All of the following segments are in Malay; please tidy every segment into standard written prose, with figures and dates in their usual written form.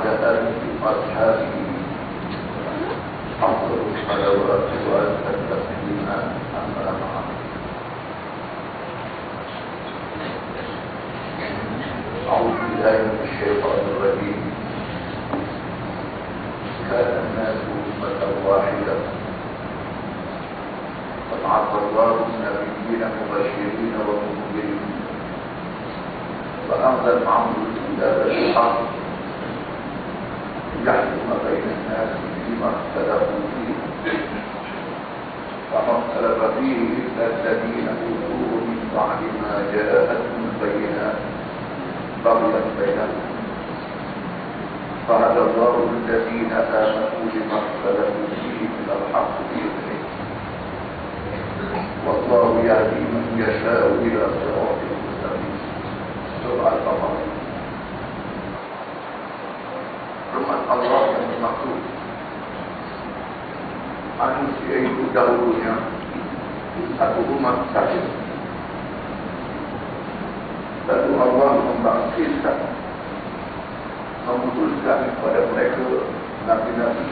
وعلى آله وأصحابه أفضل الصلوات وأزكى التسليمات أما بعد. أعوذ بالله من الشيطان الرجيم. كان الناس أمة واحدة فبعث الله النبيين مبشرين ومنذرين فأنزل معهم الكتاب بالحق ليحكم بين الناس فيما اختلفوا فيه فما اختلف فيه إلا الذين أوتوه من بعد ما جاءتهم البينات بغيا بينهم فهدى الله الذين آمنوا لما اختلفوا فيه من الحق بإذنه والله يهدي من يشاء إلى صراط مستقيم. Surah Al-Qamar. Firman Allah yang bermaksud manusia itu dahulunya satu umat saja. Lalu Allah membangkitkan, memutuskan kepada mereka nabi-nabi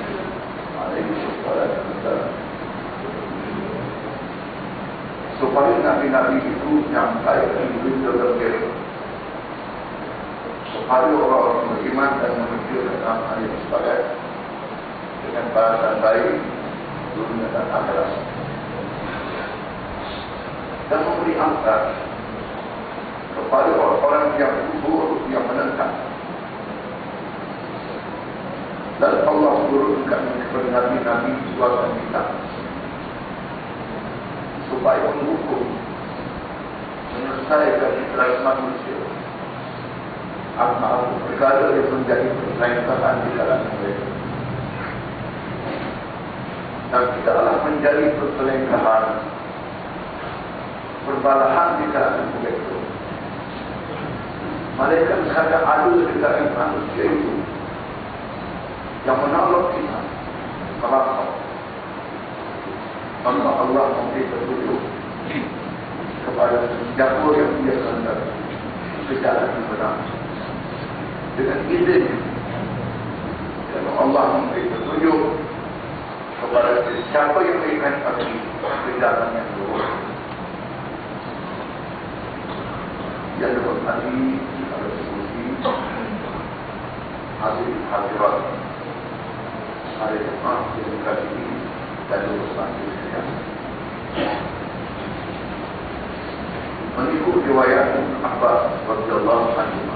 alaihi wassalam, supaya nabi-nabi itu menyampaikan berita mereka supaya orang beriman dan menuju dalam hari sebagai dengan bahasa baik dunia dan akhirat dan memberi angkat kepada orang-orang yang kufur yang menentang. Dan Allah turunkan kepada nabi-nabi suatu kitab supaya menghukum, menyelesaikan interes manusia apa perkara yang menjadi perselingkuhan di kalangan mereka. Dan tidaklah menjadi perselingkuhan, perbalahan di kalangan mereka. Mereka ada di kalangan manusia itu yang menolak kita, melakon. Allah memberi petunjuk kepada siapa yang dia kehendaki ke jalan yang benar dengan izin. Dan Allah memberi petunjuk kepada siapa yang mengingatkan ke jalan yang lurus. Yang berarti ada diskusi hadirat hari Jumat edukasi ini dan urusan Islam. Mengikut riwayat Abbas radhiyallahu anhu,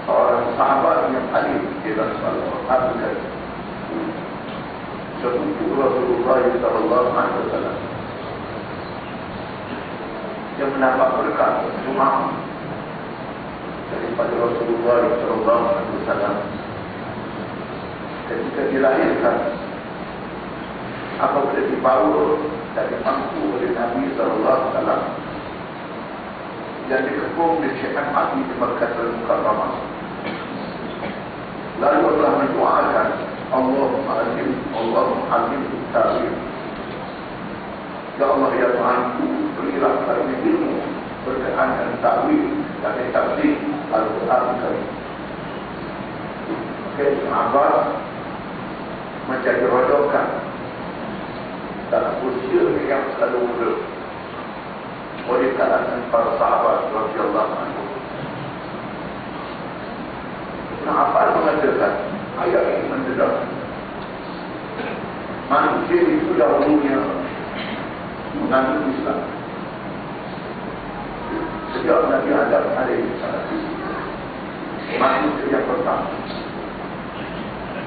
seorang sahabat yang alim di dalam Al-Quran sepupu Rasulullah sallallahu alaihi wasallam yang mendapat berkat cuma daripada Rasulullah sallallahu alaihi wasallam ketika dilahirkan apabila dibawa dan dimangku oleh Nabi sallallahu alaihi wasallam yang dikepung di Syekhan mati di Makkah Al-Mukarramah. Lalu Allah mendoakan, Allahumma alim ta'wil. Ya Allah, ya Tuhanku, berilah kami ilmu berkenaan dengan ta'wil dan tafsir Al-Quran Karim. Ibn Abbas menjadi rodokan dalam usia yang selalu muda oleh kalangan para sahabat radhiyallahu anhu. Ibn Abbas mengatakan ayat ini mendesak manusia itu dahulunya menganut Islam. Sejak Nabi Adam alaihi salam manusia yang pertama,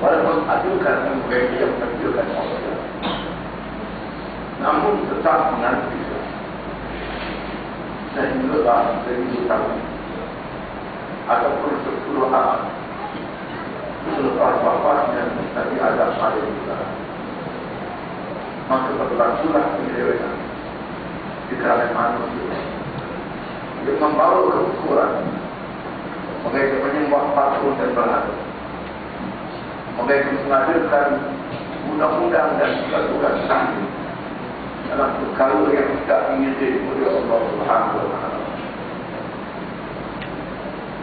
walaupun ajukan mereka yang menunjukkan Allah, namun tetap menganut Islam. Sehingga dari tahun ataupun 10 abad selepas wafatnya Nabi Adam alaihi salam, maka berlakulah penyelewengan di kalangan manusia yang membawa kekufuran. Mereka menyembah patung dan berhala. Mereka menghadirkan undang-undang dan peraturan sahih dalam perkara yang tidak diizinkan oleh Allah Subhanahu wa taala.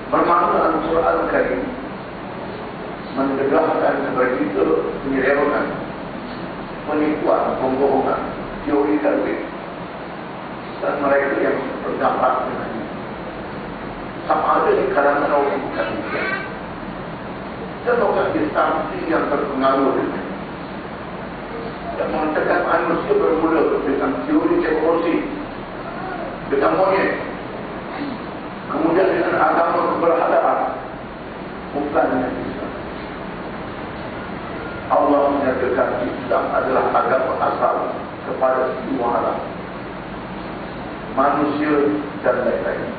Bermakna Al-Quran Karim mendedahkan kepada kita penyelewengan, penipuan, pembohongan, teori Darwin dan mereka yang berdampak dengan ini. Sama ada di kalangan orang bukan Islam dan orang Islam yang terpengaruh dengan yang mengatakan manusia bermula dengan teori evolusi, dengan monyet, kemudian dengan agama keberhadaan, bukan dengan Islam. Allah menyatakan Islam adalah agama asal kepada semua alam, manusia dan lain-lain.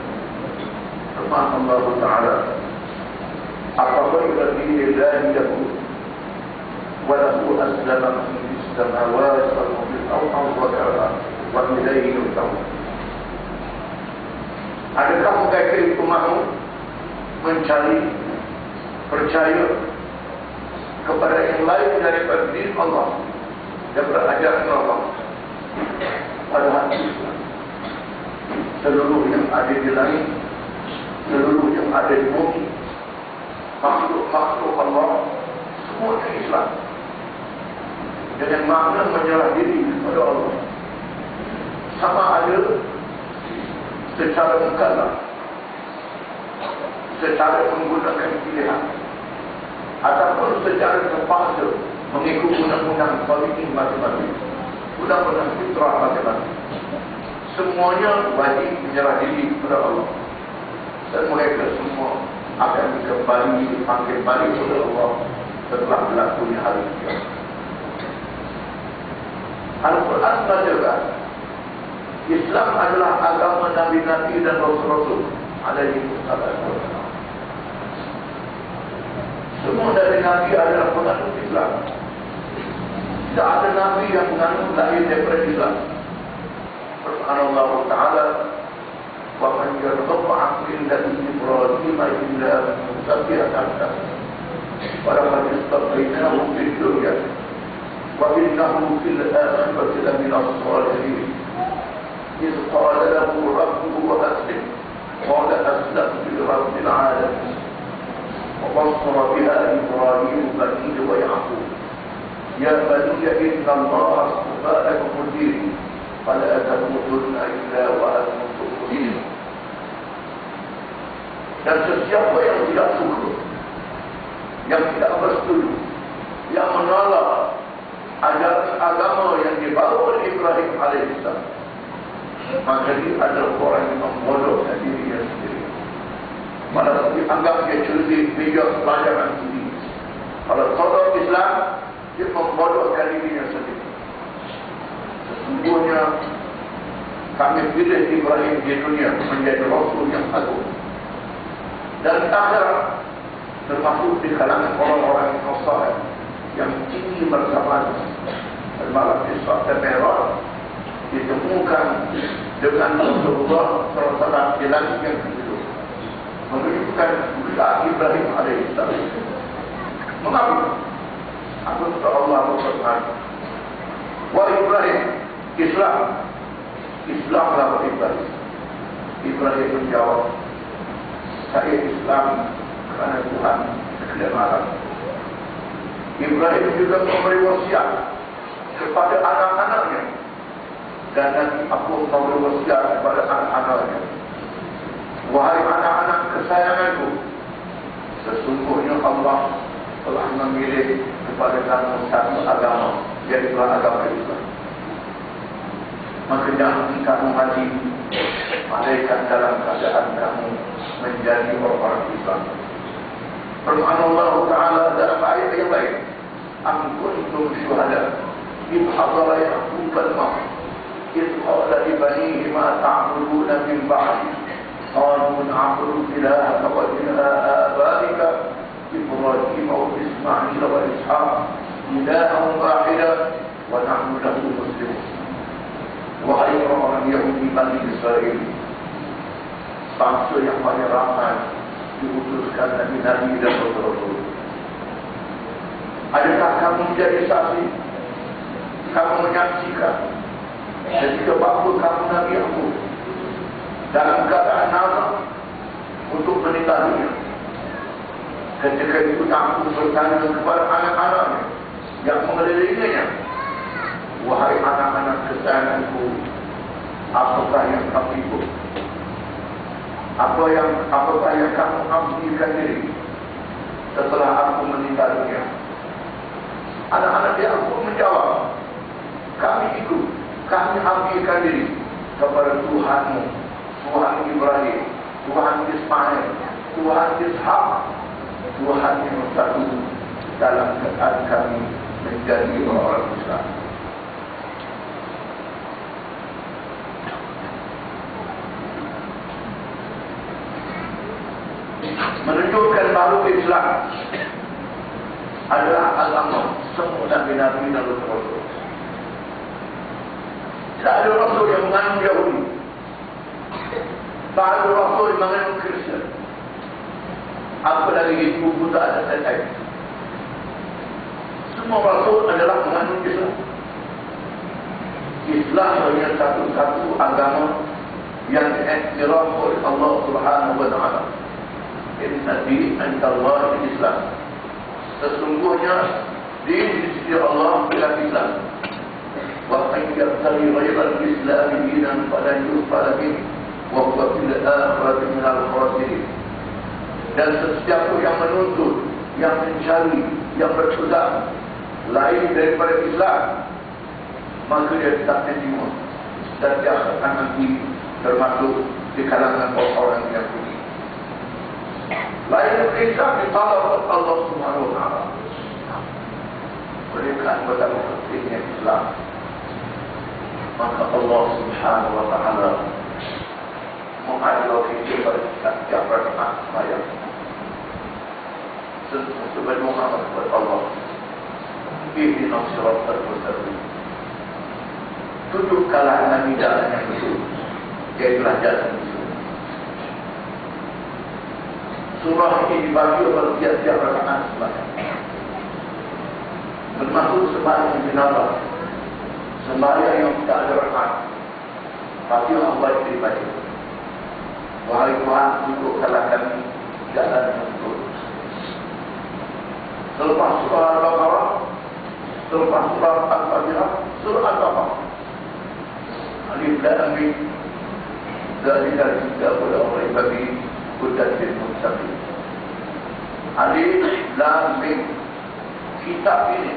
Firman Allah Ta'ala, "Afaghayra dinillahi yabghun wa lahu aslama man fis samawati wal ardi wa ilayhi yurja'un." Adakah mereka itu mahu mencari, percaya kepada yang lain daripada diri Allah dan berajaran Allah? Padahal seluruh yang ada di langit, seluruh yang ada di bumi, makhluk-makhluk Allah, semuanya Islam. Dengan makna menyerah diri kepada Allah, sama ada secara mukallaf, secara menggunakan pilihan, ataupun secara terpaksa mengikut undang-undang politik masing-masing, undang-undang fitrah masing-masing. Semuanya wajib menyerah diri kepada Allah, dan mereka semua akan dipanggil balik oleh Allah setelah berlakunya hari kiamat. Al-Quran mengajarkan Islam adalah agama Nabi-Nabi dan Rasul-Rasul alaihi wasallam. Semua dari Nabi adalah penganut Islam. Tidak ada Nabi yang menganut lahir daripada Islam. Firman Allah Ta'ala, "Wa man yarghabu 'an millati Ibrahim illa man safiha nafsahu wa laqad istafainahu fid dunya wa innahu fil akhirati lamina as-salihin. إذ قال له ربه أسلم قال أسلمت لرب العالمين وبصر بها إبراهيم بنيه ويعقوب يا بني إن الله اصطفى لكم الدين فلا تموتن إلا وأنتم مسلمون." Dan sesiapa yang tidak suka, yang tidak bersetuju, yang menolak ajaran agama yang dibawa oleh Ibrahim alaihissalam, maka dia adalah orang yang membodohkan dirinya sendiri. Malah dianggap dia cerdik, bijak, pelajaran tinggi. Kalau tolak Islam, dia membodohkan dirinya sendiri. Sesungguhnya kami pilih Ibrahim di dunia menjadi Rasul yang agung, dan akhirat termasuk di kalangan orang-orang yang saleh yang tinggi martabat. Malam Isra dan Mi'raj ditemukan dengan Rasulullah SAW di langit yang ketujuh, menunjukkan usaha Ibrahim alaihissalam. Mengapa? Apa kata Allah SWT? "Wahai Ibrahim, Islamlah wahai Ibrahim." Ibrahim menjawab, "Saya Islam kerana Tuhan sekalian alam." Ibrahim juga memberi wasiat kepada anak-anaknya, dan nanti aku memberi wasiat kepada anak-anaknya, "Wahai anak-anak kesayanganku, sesungguhnya Allah telah memilih kepada kamu satu agama, yaitu agama Islam. Maka jangan kamu mati malaikat dalam keadaan kamu menjadi orang-orang Islam." Firman Allah Ta'ala dalam ayat yang lain, "Am kuntum syuhada idh hadara Ya'qub al-maut idh qala li banihi ma ta'buduna min ba'di qalu na'budu ilahaka wa ilaha abaika Ibrahim wa Ismail wa Ishaq ilahan wahidan wa nahnu lahu muslimun." Wahai orang-orang Yahudi Bani Israel, bangsa yang paling ramai diutuskan Nabi-Nabi dan Rasul-Rasul, adakah kamu menjadi saksi, kamu menyaksikan ketika bapa kamu Nabi Ya'qub dalam keadaan nazar untuk menikah menikahinya. Ketika itu aku bertanya kepada anak-anaknya yang mengelilinginya, wahai anak-anak kesayanganku, apakah yang kamu ikut? Apakah yang kamu abdikan diri setelah aku meninggal dunia? Anak-anak Yakub menjawab, kami ikut, kami abdikan diri kepada Tuhanmu, Tuhan Ibrahim, Tuhan Ismail, Tuhan Ishak, Tuhan yang satu, dalam keadaan kami menjadi orang Islam. Menunjukkan bahawa Islam adalah agama semua Nabi-Nabi dan Rasul. Tidak ada Rasul yang mengandung Yahudi, tak ada Rasul yang mengandung Kristian, apalagi itu Buddha dan lain-lain. Semua Rasul adalah mengandung Islam. Islam hanya satu-satu agama yang diiktiraf oleh Allah Subhanahu wa Ta'ala. Inna din indallahi Islam. Sesungguhnya din di sisi Allah adalah Islam. Wa man yabtaghi ghayra al-Islam dinan falan yuqbal minhu wa huwa fil akhirati minal khasirin. Dan setiap yang menuntut, yang mencari, yang berpegang lain daripada Islam, maka dia tak terima dan dia akan nanti termasuk di kalangan orang-orang yang rugi. Lain Islam ditolak Allah Subhanahu wa Ta'ala. Berikan betapa pentingnya Islam, maka Allah Subhanahu wa Ta'ala mengajar kita pada setiap rakaat sembahyang sebagai Muhammad kepada Allah, ihdinas siratal mustaqim. Tunjukkanlah Nabi jalan yang betul, iaitulah jalan Islam. Surah ini dibagi oleh tiap-tiap rakaat sembahyang, termasuk sembahyang jenazah, sembahyang yang tidak ada rakaat, tapi orang baik dibaca. Wahai Tuhan, tunjukkanlah kami jalan yang betul. Selepas surah Al-Baqarah, selepas surah Al-Fatihah, surah Al-Baqarah, Alif Lam Mim, Zalikal Kitabu la raiba fihi hudan lil muttaqin. Alif Lam Mim, kitab ini,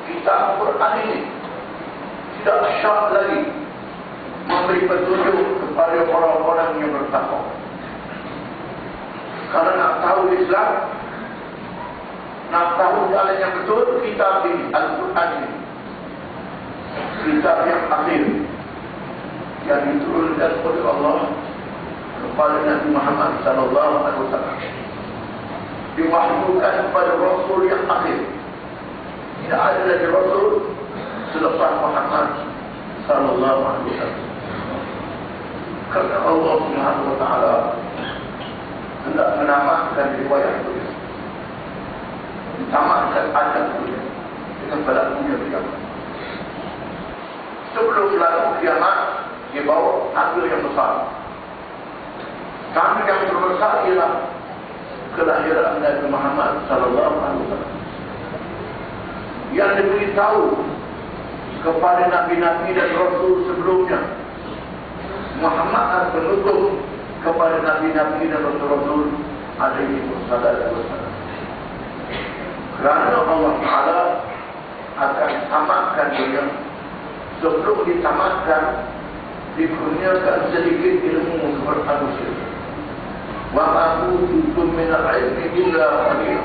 kitab Quran ini tidak syak lagi memberi petunjuk kepada orang-orang yang bertakwa. Karena nak tahu Islam, nak tahu jalan yang betul, kitab ini, Al-Quran ini, kitab yang akhir yang diturunkan oleh Allah kepada Nabi Muhammad sallallahu alaihi wasallam, diwahyukan kepada Rasul yang akhir. Tidak ada lagi Rasul selepas Muhammad sallallahu alaihi wasallam. Karena Allah Subhanahu wa Ta'ala hendak menamatkan riwayat beliau, tamatkan adab beliau dengan berlakunya kiamat. Sebelum berlaku kiamat, dia bawa tanda yang besar. Tanda yang terbesar ialah kelahiran Nabi Muhammad sallallahu alaihi wasallam, yang diberitahu kepada nabi-nabi dan rasul sebelumnya. Muhammad adalah penutup kepada nabi-nabi dan rasul-rasul alaihi wasallam. Kerana Allah Ta'ala akan tamatkan dunia, sebelum ditamatkan dikurniakan sedikit ilmu kepada manusia. Wa ma utitum min al-ilmi illa qalila.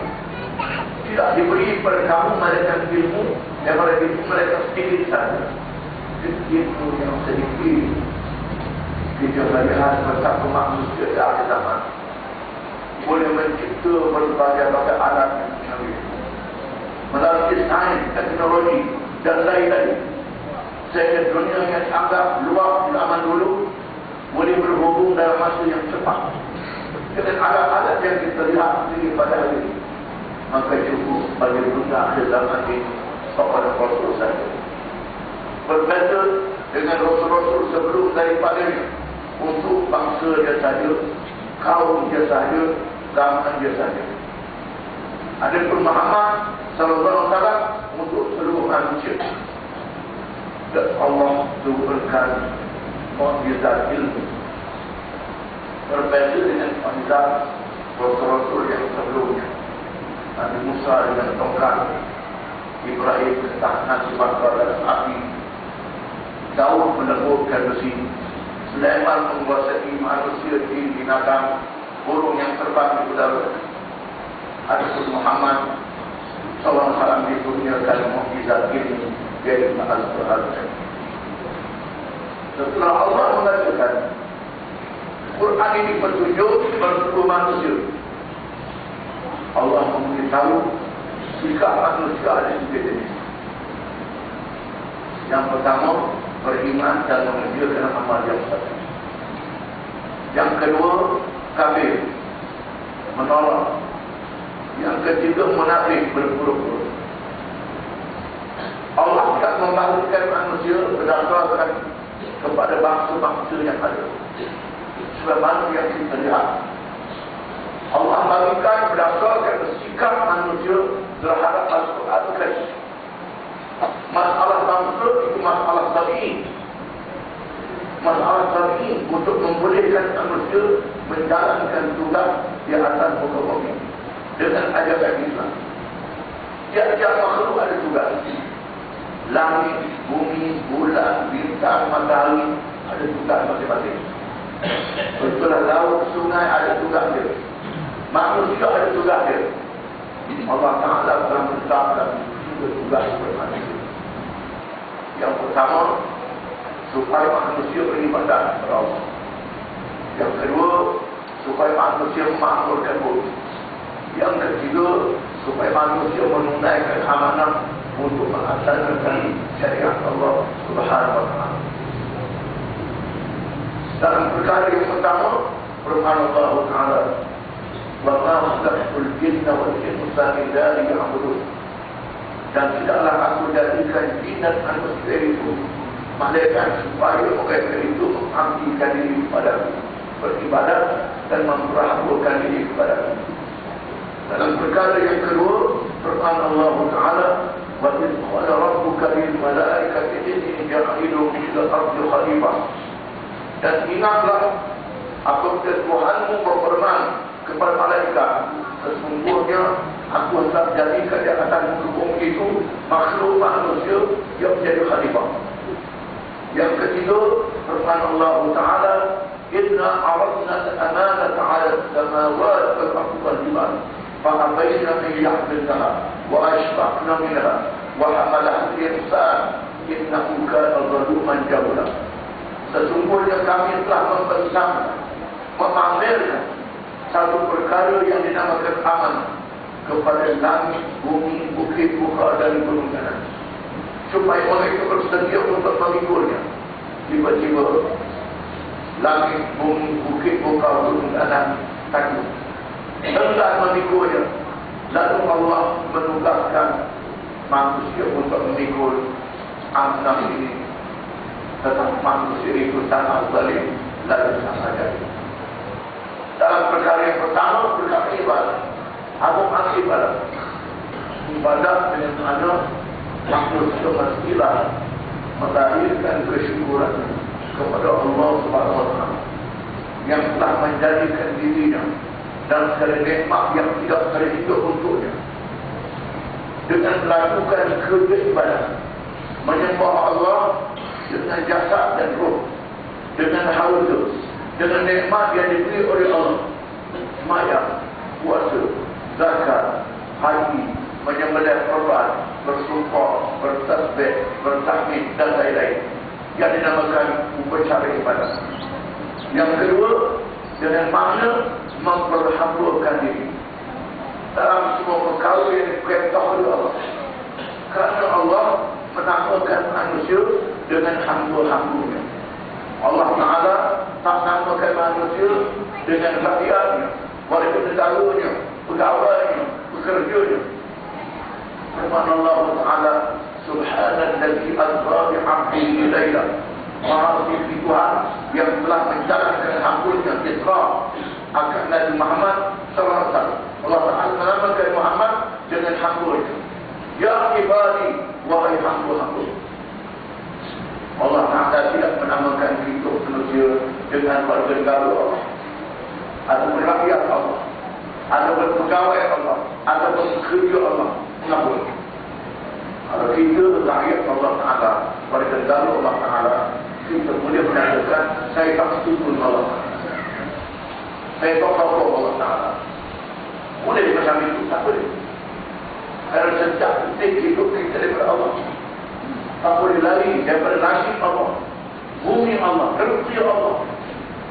Tidak diberi kepada kamu melainkan ilmu, daripada ilmu mereka sedikit saja. Ilmu yang sedikit kita melihat betapa manusia di akhir zaman boleh mencipta berbagai-bagai alat yang canggih melalui sains, teknologi dan lain-lain, sehingga dunia yang dianggap luas di zaman dulu boleh berhubung dalam masa yang cepat dengan alat-alat yang kita lihat sendiri pada hari ini. Maka cukup bagi dunia akhir zaman ini kepada Rasul saja. Berbeza dengan Rasul-Rasul sebelum daripadanya, untuk bangsa dia saja kaum dia sahaja, zaman dia sahaja. Adapun Muhammad sallallahu alaihi wasallam untuk seluruh manusia. Dan Allah turunkan mukjizat ilmu. Berbeza dengan mukjizat rasul-rasul yang sebelumnya. Nabi Musa dengan tongkat, Ibrahim ketahanan bakar dalam api, Daud meneguhkan besi, Sulaiman menguasai manusia di binatang, burung yang terbang di udara. Adapun Muhammad sallallahu alaihi wasallam dikurniakan mukjizat ilmu dari Al-Quran. Setelah Allah mengatakan Quran ini petunjuk bagi manusia, Allah memberitahu sikap manusia ada tiga jenis. Yang pertama, beriman dan mengerjakan amal yang saleh. Yang kedua, kafir, menolak. Yang ketiga, munafik, berpura-pura. Allah tidak membagikan manusia berdasarkan kepada bangsa-bangsa yang ada. Sebagaimana yang kita lihat, Allah bagikan berdasarkan sikap manusia terhadap Al-Quran. Masalah bangsa itu masalah tabi'i. Masalah tabi'i untuk membolehkan manusia menjalankan tugas di atas muka bumi dengan ajaran Islam. Tiap-tiap makhluk ada tugas. Langit, bumi, bulan, bintang, matahari ada tugas masing-masing. Betul laut, sungai ada tugas dia. Manusia ada tugas dia. Allah Ta'ala telah menetapkan tugas manusia. Yang pertama, supaya manusia beribadah kepada Allah. Yang kedua, supaya manusia memakmurkan bumi. Yang ketiga, supaya manusia menunaikan amanah untuk melaksanakan syariat Allah Subhanahu wa Ta'ala. Dalam perkara yang pertama, firman Allah Ta'ala, "Wa ma khalaqtul jinna wal insa illa liya'budun." Dan tidaklah aku jadikan jin dan manusia itu melainkan supaya mereka itu mengabdikan diri kepadaku, beribadat dan memperhatikan diri kepadaku. Dalam perkara yang kedua, firman Allah Ta'ala, "Wa idh qala rabbuka lil malaikati inni ja'ilun fil ardi khalifah." Dan ingatlah apabila Tuhanmu berfirman kepada malaikat, sesungguhnya aku akan jadikan di atas muka bumi itu makhluk manusia yang menjadi khalifah. Yang ketiga, firman Allah Ta'ala, "Inna aradna al-amanata 'ala as-samawati wal ardi wal jibal فأبين أن يحملنها وأشفقن منها وحملها الإنسان إنه كان ظلوما جهولا." Sesungguhnya kami telah membentang, memamerkan satu perkara yang dinamakan amanah kepada langit, bumi, bukit, buka dan gunung kanan, supaya mereka bersedia untuk mengikulnya. Tiba-tiba langit, bumi, bukit, buka, gunung kanan takut, hendak memikulnya. Lalu Allah menugaskan manusia untuk memikul amanah ini. Tetapi manusia itu sangat zalim dan sangat jahat. Dalam perkara yang pertama, perkara ibadah. Apa makna ibadah? Ibadah dengan mana manusia mestilah melahirkan kesyukuran kepada Allah Subhanahu wa Ta'ala yang telah menjadikan dirinya dan segala nikmat yang tidak terhitung untuknya, dengan melakukan kerja ibadah, menyembah Allah dengan jasad dan roh, dengan harta, dengan nikmat yang diberi oleh Allah, sembahyang, puasa, zakat, haji, menyembelih korban, bersumpah, bertasbih, bertahmid dan lain-lain yang dinamakan upacara ibadah. Yang kedua, dengan makna memperhambakan diri dalam semua perkara yang diperintah oleh Allah. Kerana Allah menamakan manusia dengan hamba-hambanya. Allah Ta'ala tak namakan manusia dengan rakyatnya, warga negaranya, pegawainya, pekerjanya. Firman Allah Ta'ala, "Subhanalladzi asra bi 'abdihi lailan." Maha Suci Tuhan yang telah menjalankan hambanya Isra akan Nabi Muhammad SAW. Allah Ta'ala menamakan Muhammad dengan hamba itu. Ya ibadi, wahai hamba-hamba. Allah Ta'ala tidak menamakan kita manusia dengan warga negara Allah, ataupun rakyat Allah, ataupun pegawai Allah, ataupun kerja Allah. Mengapa? Kalau kita rakyat Allah Ta'ala, warga negara Allah Ta'ala, kita boleh menyatakan saya tak setuju dengan Allah Ta'ala, saya tak tahu Allah Ta'ala. Boleh macam itu? Tak boleh. Kerana sejak detik hidup kita daripada Allah, tak boleh lari daripada nasib Allah, bumi Allah, rezeki Allah,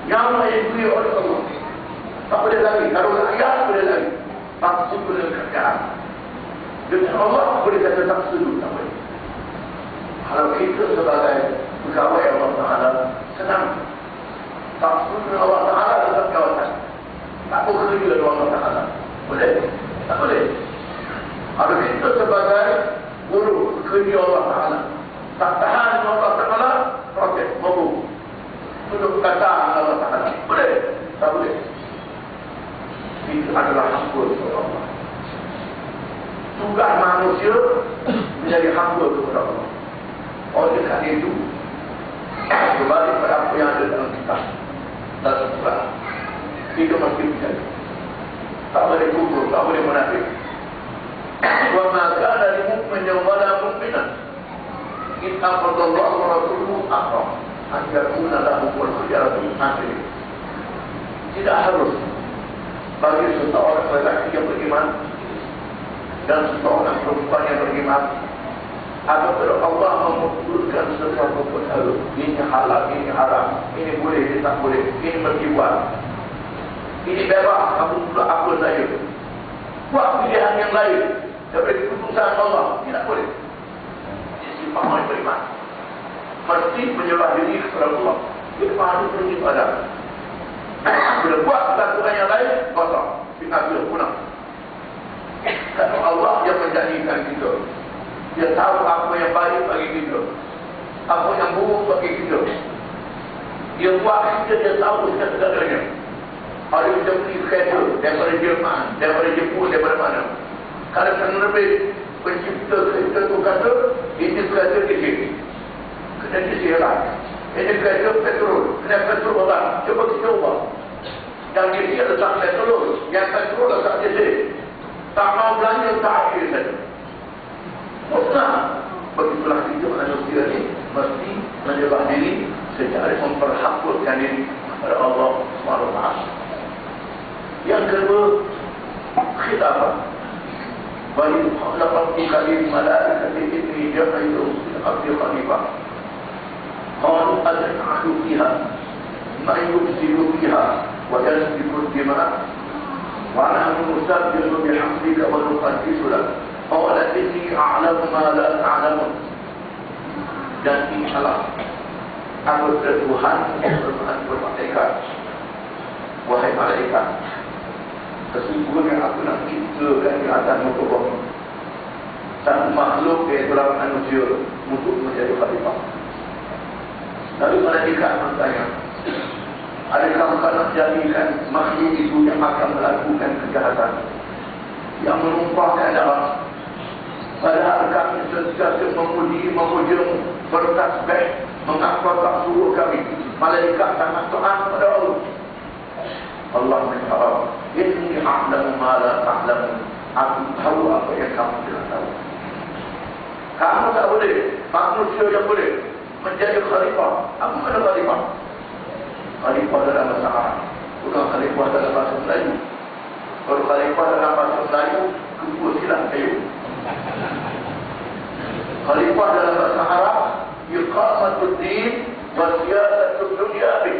yang diberi oleh Allah. Tak boleh lari. Kalau rakyat boleh lari, tak setuju dengan kerajaan. Dengan Allah boleh kata tak setuju, tak boleh. Kalau kita sebagai pegawai Allah Ta'ala, senang. Tak setuju dengan Allah Ta'ala dalam kawasan, tak boleh kerja dengan Allah Ta'ala. Boleh? Tak boleh. Kalau kita sebagai guru kerja Allah Ta'ala, tak tahan dengan Allah Ta'ala, protes, mabuk, duduk kata Allah Ta'ala. Boleh? Tak boleh. Itu adalah hamba kepada Allah. Tugas manusia menjadi hamba kepada Allah. Oleh kerana itu, kembali pada apa yang ada dalam kitab, dalam Quran, kita mesti menjadi. Tak boleh kufur, tak boleh munafik. Wa ma kana lil mu'minin wala mu'minah idza qadallahu wa rasuluhu amran an yakuna lahum al-khiyaratu min amrihim. Tidak harus bagi seseorang lelaki yang beriman dan seseorang perempuan yang beriman, apabila Allah memutuskan sesuatu perkara, ini halal, ini haram, ini boleh, ini tak boleh, ini berkibar, ini bebas, kamu pula apa saya, buat pilihan yang lain daripada keputusan Allah, tidak boleh. Ini sifat orang beriman, mesti menyerah diri kepada Allah. Kita harus pergi pada bila buat peraturan yang lain, kosong, kita punah. Kerana Allah yang menjadikan kita, dia tahu apa yang baik bagi kita, apa yang buruk bagi kita. Dia buat kita, dia tahu segala-galanya. Kalau kita beli kereta daripada Jerman, daripada Jepun, daripada mana, kalau penerbit pencipta kereta itu kata ini kereta diesel, kena diesel lah. Ini kereta petrol, kena petrol lah. Cuba kita ubah. Yang diesel letak petrol, yang petrol letak diesel. Tak mau belanja, tak akhir saja. Musnah. Begitulah kita manusia ini mesti menyerah diri secara memperhakkan diri kepada Allah SWT. Yang kedua, khilafah. Bagi khilafah kalim malaikat ini jahaitu abdi khalifah. Qalu ad'adu fiha ma yufsidu fiha wa yasbiqu ad-dima' wa nahnu nusabbihu bihamdika wa nuqaddisu lak. Qala inni a'lamu ma la ta'lamun. Dan insyaAllah aku Tuhan bermalaikat. Wahai malaikat, sesungguhnya aku nak ciptakan di atas muka bumi satu makhluk di dalam manusia untuk menjadi khalifah. Lalu malaikat bertanya, adakah kau nak jadikan makhluk itu yang akan melakukan kejahatan, yang menumpahkan darah? Padahal kami sentiasa memuji-memujimu, bertasbih, mengapa tak suruh kami? Malaikat sangat taat kepada Allah. Allah menjawab, inni a'lamu ma la ta'lamun. Aku tahu apa yang kamu tidak tahu. Kamu tak boleh, manusia yang boleh menjadi khalifah. Apa mana khalifah? Khalifah dalam bahasa Arab, bukan khalifah dalam bahasa Melayu. Kalau khalifah dalam bahasa Melayu, kedua silang kayu. Khalifah dalam bahasa Arab, iqamatuddin wa siyasatudd dunya bih.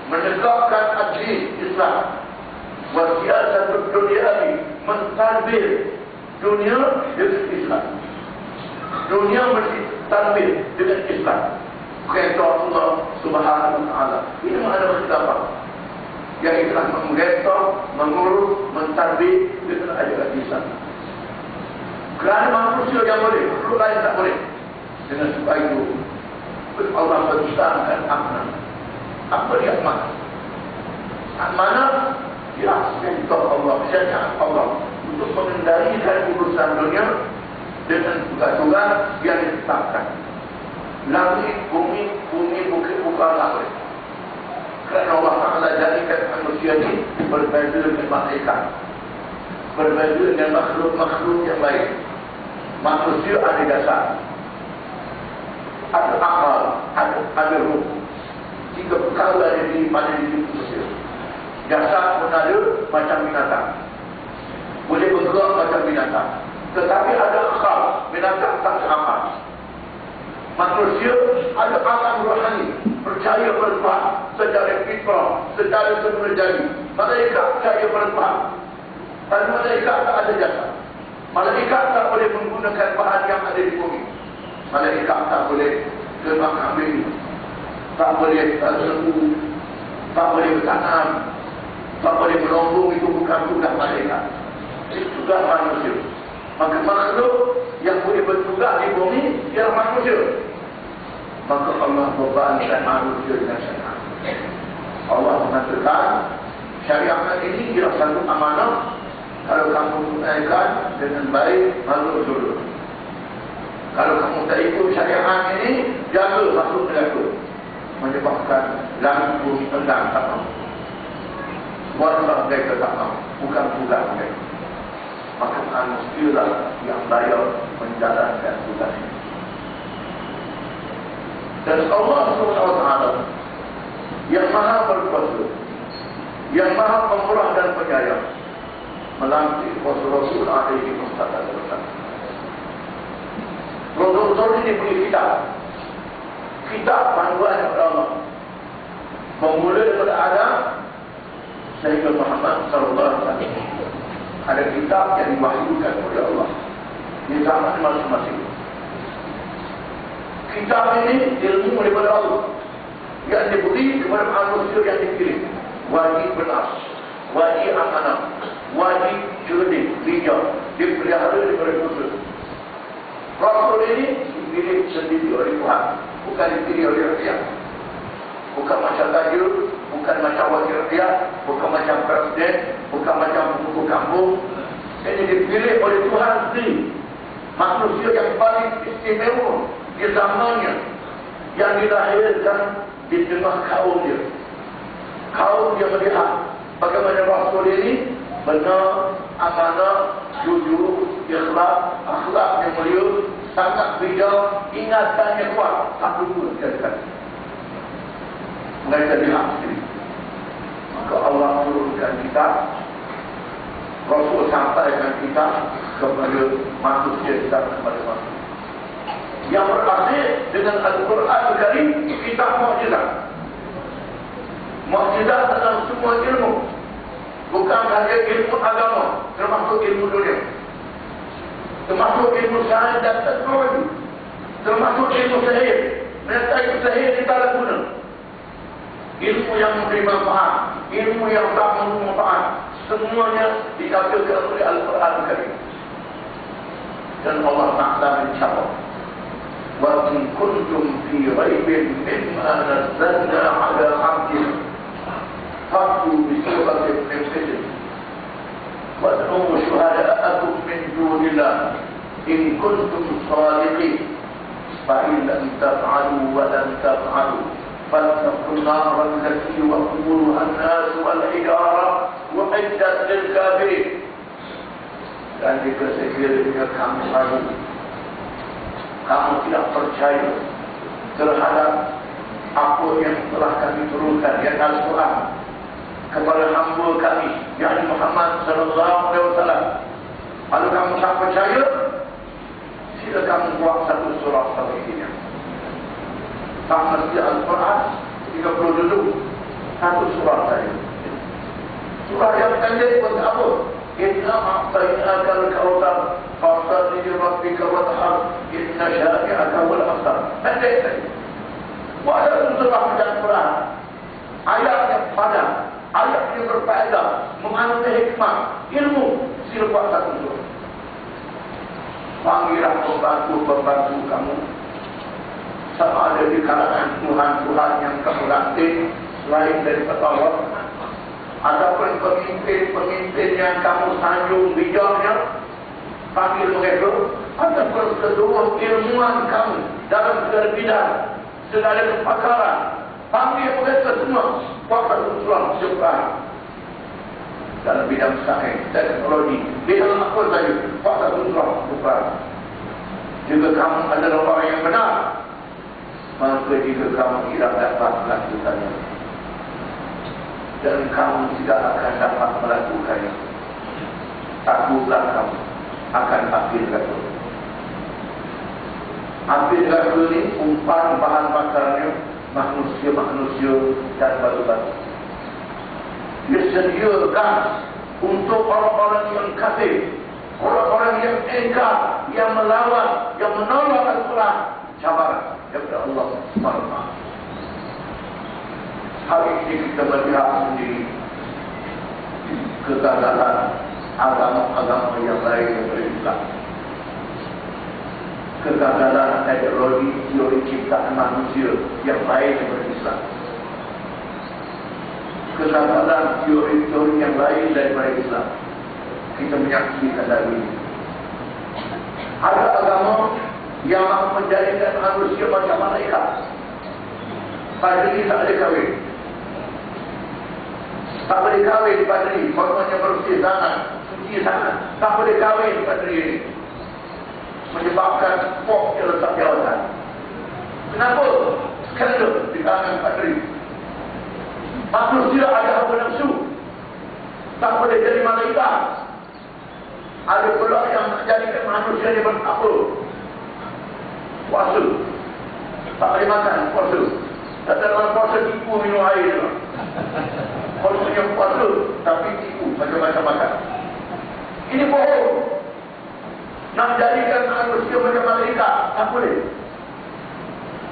Menegakkan adil Islam, wa siyasatudd dunya bih, mentadbir dunia dengan Islam. Dunia mesti tadbir dengan Islam. Kerana Allah Subhanahu wa Ta'ala. Ini makna khilafah. Yang telah menggetok, mengurus, mentadbir dengan ajaran Islam. Kerana manusia yang boleh, makhluk lain tak boleh. Dengan sebab itu, Allah bentangkan amanah. Apa dia amanah? Mana? Ya, perintah Allah, syariat Allah untuk mengendalikan urusan dunia dengan tugas-tugas yang ditetapkan. Langit, bumi, bukit bukan apa. Kerana Allah Ta'ala jadikan manusia ini berbeza dengan malaikat, berbeza dengan makhluk-makhluk yang lain. Manusia ada dasar, ada akal, ada ruh. Jika perkara ada di pada diri manusia, jasad pun ada macam binatang, boleh bergerak macam binatang. Tetapi ada akal, binatang tak ada akal. Manusia ada akal rohani, percaya pada Tuhan secara fitrah, secara semula jadi. Malaikat percaya pada Tuhan, dan malaikat tak ada jasad. Malaikat tak boleh menggunakan bahan yang ada di bumi. Malaikat tak boleh terbang kambing, tak boleh serbu, tak boleh bertanam, tak boleh melombong. Itu bukan tugas malaikat, itu tugas manusia. Maka makhluk yang boleh bertugas di bumi ialah manusia. Maka Allah bebankan manusia dengan syariat. Allah mengatakan syariat ini ialah satu amanah. Kalau kamu tunaikan dengan baik, masuk surga. Kalau kamu tak ikut syariat ini, jaga masuk neraka, menyebabkan langit bumi tendang tak mahu. Buatlah mereka tak mahu, bukan tugas mereka. Maka manusia lah yang layak menjalankan tugas ini. Dan Allah SWT yang maha berkuasa, yang maha pemurah dan penyayang, melantik Rasul alaihi wasallam. Rasul ini punya kitab panduan kepada Allah, bermula daripada Adam sehingga Muhammad sallallahu alaihi wasallam. Ada kitab yang diwahyukan oleh Allah di zaman masing-masing. Kitab ini ilmu daripada Allah yang diberi kepada manusia yang dipilih. Wajib benar, wajib amanah, wajib cerdik, bijak, dipelihara daripada dosa. Rasul ini dipilih sendiri oleh Tuhan, bukan dipilih oleh rakyat. Bukan macam tajur, bukan macam wakil rakyat, bukan macam presiden, bukan macam buku kampung. Ini dipilih oleh Tuhan sendiri. Manusia yang paling istimewa di zamannya, yang dilahirkan di tengah kaum dia. Kaum dia melihat bagaimana Rasul ini benar, amanah, jujur, ikhlas, akhlak yang mulia, sangat bijak, ingatannya kuat, tak lupa sekali. Mereka lihat sendiri. Maka Allah turunkan kita, Rasul sampaikan kita kepada manusia, kita kepada manusia. Yang berakhir dengan Al-Quran Al-Karim, kitab mukjizat. Mukjizat dalam semua ilmu, bukan hanya ilmu agama, termasuk ilmu dunia, termasuk ilmu sains dan teknologi, termasuk ilmu sihir. Mereka itu sihir kita lakukan. Ilmu yang memberi manfaat, ilmu yang tak memberi manfaat, semuanya dikatakan oleh Al-Quran Al-Karim. Dan Allah Ta'ala mencatat, wa in kuntum fi raibin mimma nazzalna ala 'abdina fa'tu bi suratin min mithlihi wad'u shuhada'akum min dunillah in kuntum sadiqin fa in lam taf'alu wa lam taf'alu فاتقوا النار التي وقودها الناس والحجارة وأعدت للكافرين. Dan jika sekiranya kamu ragu, kamu tidak percaya terhadap apa yang telah kami turunkan, yang Al-Quran, kepada hamba kami, yakni Muhammad sallallahu alaihi wasallam, kalau kamu tak percaya, sila kamu buat satu surah seperti ini. Tak mesti Al-Quran 30 juzuk, satu surah saja. Surah yang pendek pun apa? Inna a'tainaka al-kautsar fassalli li rabbika wanhar inna syani'aka wal abtar. Pendek saja. Walaupun surah Al-Quran, ayat yang padat, ayat yang berfaedah, mengandung hikmah, ilmu, sila buat satu surah. Panggillah pembantu kamu, sama ada di kalangan Tuhan-Tuhan yang kamu latih selain daripada Allah. ataupun pemimpin-pemimpin yang kamu sanjung bijaknya, panggil mereka, ataupun seluruh ilmuwan kamu dalam segala bidang, segala kepakaran, panggil mereka semua, kuasa Islam sekarang dalam bidang sains, teknologi, bidang apa saja, kuasa Islam sekarang. Jika kamu adalah orang yang benar, maka jika kamu tidak dapat melakukannya, dan kamu tidak akan dapat melakukannya, takutlah kamu akan api neraka. Api neraka ini umpan bahan bakarnya manusia-manusia dan batu-batu. Dia sediakan untuk orang-orang yang kafir, orang-orang yang engkar, yang melawan, yang menolak Al-Quran, cabaran daripada Allah SWT. Hari ini kita melihat sendiri kegagalan agama-agama yang lain daripada Islam. Kegagalan ideologi teori ciptaan manusia yang lain daripada Islam. Kegagalan teori-teori yang lain daripada Islam. Kita menyaksikan dari ini. Ada agama yang menjadikan manusia macam malaikat. Padri tak boleh kahwin. Tak boleh kahwin padri. Maksudnya bersih sangat, suci sangat. Tak boleh kahwin padri ini. Menyebabkan pok yang letak jawatan. Kenapa? Skandal di kalangan padri. Manusia ada hawa nafsu. Tak boleh jadi malaikat. Ada pula yang menjadikan manusia ini berapa? Puasa. Tak boleh makan, puasa. Tak dalam puasa tipu minum air. Kalau punya puasa, tapi tipu macam-macam makan. Ini bohong. Nak jadikan manusia macam malaikat, tak boleh.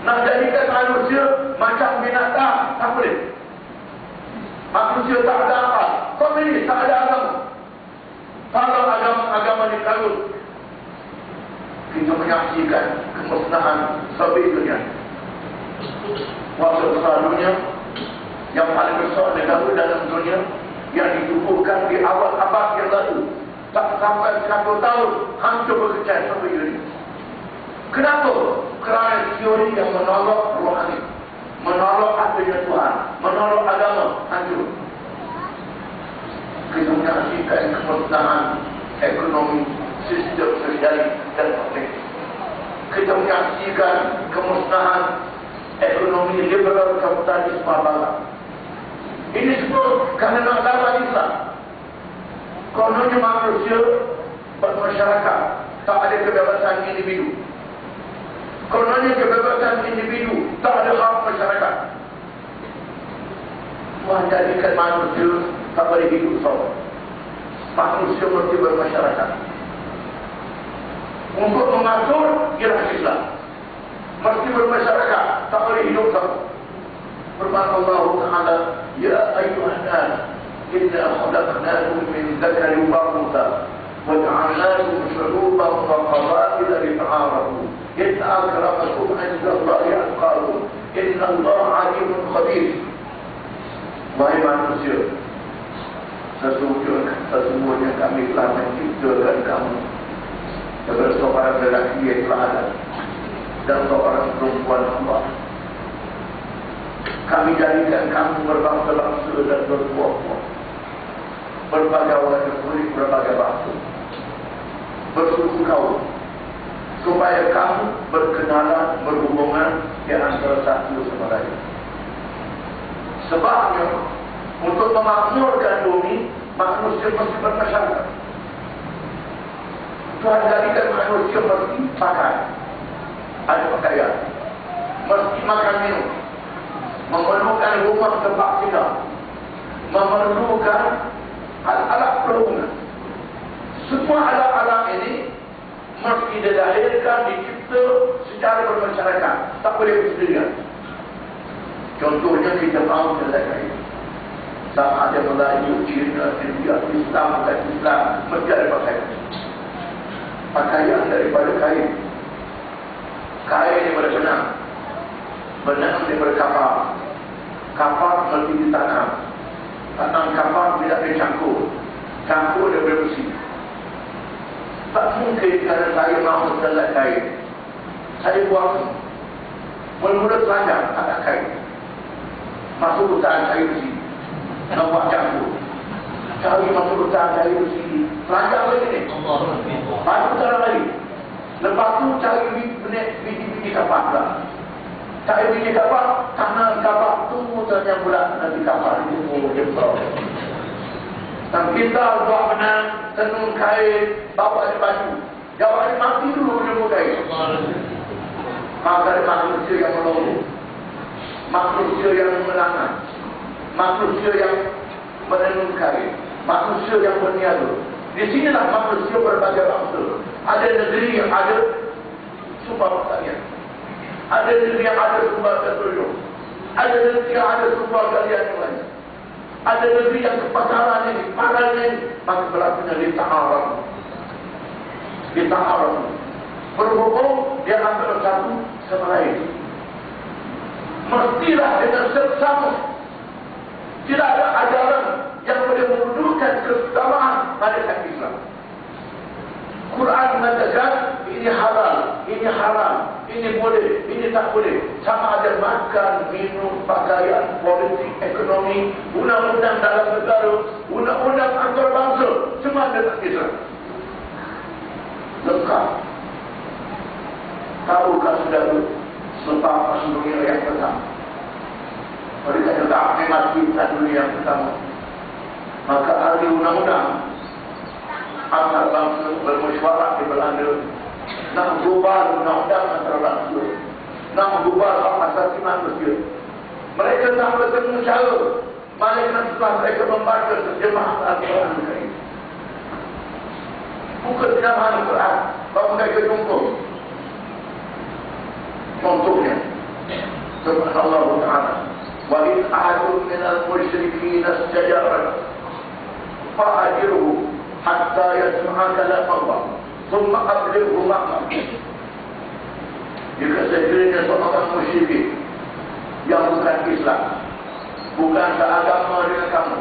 Nak jadikan manusia macam binatang, tak boleh. Manusia tak ada apa. Komunis tak ada agama. Kalau agama dikalut, kita menyaksikan kemusnahan sebetulnya. Waktu besar dunia, yang paling besar negara dalam dunia, yang ditubuhkan di awal abad yang lalu, tak sampai 100 tahun, hancur berkecai sampai ini. Kenapa? Kerana teori yang menolak rohani, menolak adanya Tuhan, menolak agama, hancur. Kita menyaksikan kemusnahan ekonomi, sistem sosial dan politik. Kita menyaksikan kemusnahan ekonomi liberal kapitalis barat. Ini semua kerana nak lawan Islam. Kononnya manusia bermasyarakat, tak ada kebebasan individu. Kononnya kebebasan individu, tak ada hak masyarakat. Menjadikan manusia tak boleh hidup sama. Manusia mesti bermasyarakat. Untuk mengatur ialah Islam. Mesti bermasyarakat, tak boleh hidup sama. Firman Allah Taala, ya ayyuhan nas, inna khalaqnakum min dzakarin wa untha wa ja'alnakum syu'uban wa qaba'ila lita'arafu. Inna akramakum 'inda Allahi atqakum. Inna Allaha 'alimun khabir. Wahai manusia, sesungguhnya kami telah menciptakan kamu daripada seorang lelaki yang telah ada dan seorang perempuan Allah. Kami jadikan kamu berbangsa-bangsa dan berpuak-puak, berbagai warna kulit, berbagai bangsa, bersuku kaum, supaya kamu berkenalan, berhubungan di antara satu sama lain. Sebabnya, untuk memakmurkan bumi, manusia mesti bermasyarakat. Tuhan jadikan manusia mesti pakai, ada pakaian, mesti makan minum, memerlukan rumah tempat tinggal, memerlukan alat-alat perhubungan. Semua alat-alat ini mesti dilahirkan, dicipta secara bermasyarakat, tak boleh bersendirian. Contohnya kita tahu selesai sama ada Melayu, Cina, India, Islam, bukan Islam, mesti ada pakaian. Pakaian daripada kain. Kain daripada benang. Benang daripada kapal. Kapal mesti ditanam. Tanam kapal tidak ada cangkul. Cangkul dia boleh bersih. Tak mungkin kerana saya mahu telah kain. Saya buang mula-mula telanjang, tak ada kain. Masuk hutan saya bersih. Nampak cangkul. Cari masuk hutan saya bersih. Telanjang lagi ni. Masuk hutan lagi. Lepas tu cari biji-biji kapal pula. Cari biji kapal, tanam kapal tu ternyata pula nanti kapal itu jempol. Dan kita buat benang, tenun kain, bawa di baju. Jawab hari mati dulu jempol kain. Maka ada manusia yang melongo, manusia yang melangan, manusia yang menenun kain, manusia yang berniaga. Di sinilah manusia berbagai bangsa. Ada negeri yang ada sumber pertanian, ada negeri yang ada sumber petroleum, ada negeri yang ada sumber galian yang lain, ada negeri yang kepasaran ini, padannya ini, maka berlakunya di ta'aruf. Berhubung dia antara satu sama lain. Mestilah dengan seksama. Tidak ada ajaran yang boleh menundukkan kesamaan pada Islam. Quran mengatakan ini halal, ini haram, ini boleh, ini tak boleh. Sama ada makan, minum, pakaian, politik, ekonomi, undang-undang dalam negara, undang-undang antarabangsa, semua ada Islam. Lengkap. Tahukah saudara selepas dunia yang pertama? Mereka juga mati dunia yang pertama. Maka ahli undang-undang antar bangsa bermesyuarat di Belanda nak ubah undang-undang antara bangsa, nak ubah hak asasi manusia. Mereka tak bertemu cara, malaikat setelah mereka membaca terjemahan Al-Quran Al-Karim. Bukan terjemahan Al-Quran, baru mereka jumpa. Contohnya, subhanallah ta'ala, wa in ahadun minal musyrikin istajaraka fa'ajirhu hatta yasma'a kalam Allah thumma ablighu ma'amah. Jika sekiranya seorang musyrik yang bukan Islam, bukan seagama dengan kamu,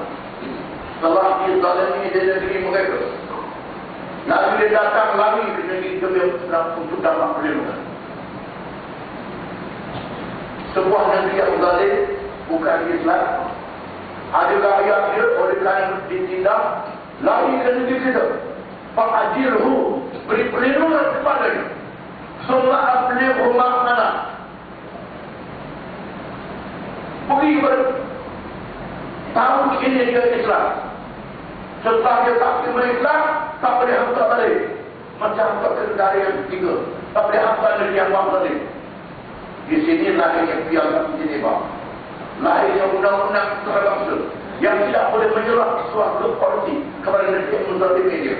telah dizalimi di negeri mereka, lalu dia datang lagi ke negeri Islam untuk dapat perlindungan. Sebuah negeri yang zalim, bukan Islam, ada rakyat dia oleh kerana ditindak, lari ke negeri kita. Fa'ajirhu, beri perlindungan kepadanya. Summa ablighu ma'amana, pergi tahu ini dia Islam. Setelah dia tak terima Islam, tak boleh hantar balik. Macam perkara yang ketiga, tak boleh hantar negeri yang balik. Di sini lahirnya Piagam Geneva, lahirnya undang-undang antarabangsa yang tidak boleh menyerah suatu politik kepada negeri yang menzalimi dia.